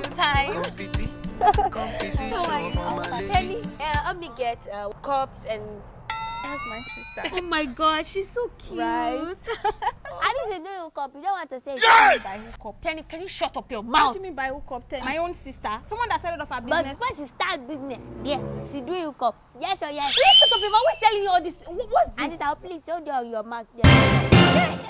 time. Oh my God. Penny, help me get cups and. That's my sister. Oh my God, she's so cute. Right. I need to do hookup. You don't want to say By hookup. Tenny, can you shut up your What mouth? do you mean by hookup? My own sister. Someone that started off a But business. when she start business, yeah, she do hookup. Yes or yes? Please shut up, I'm always telling you all this. What's this? And now please don't do your mouth. Yeah.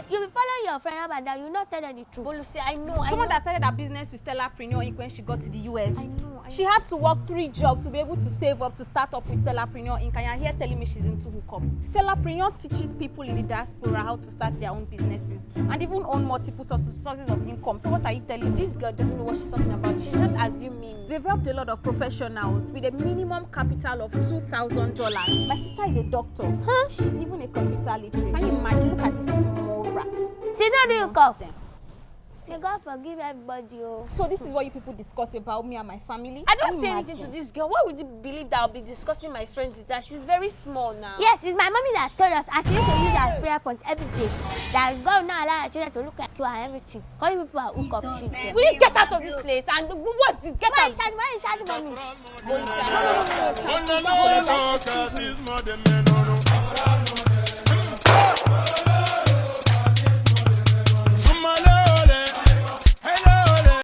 You be following your friend up and down. You not tell them the truth. But Lucy, I know. Someone that started a business with Stellapreneur Inc. when she got to the US. I know. She had to work 3 jobs to be able to save up to start up with Stellapreneur Inc. And you're here telling me she's into hookup. Stellapreneur teaches people in the diaspora how to start their own businesses and even own multiple sources of income. So what are you telling me? This girl doesn't know what she's talking about. She's just assuming. They've helped a lot of professionals with a minimum capital of $2,000. My sister is a doctor. Huh? She's even a computer literate. Can you imagine? Look at this small rat. She don't do hookup. May God forgive everybody. Oh. So this is what you people discuss about me and my family? I don't Can say you anything to imagine? this girl. Why would you believe that I'll be discussing my friends with her? She's very small now. Yes, it's my mommy that told us. And she used to use that prayer point every day. That God not allow her children to look at you and everything. Calling people are hookup children. Will you get out of this place? And what's this? Get Why out. you shouting? Why you shouting for me? Police.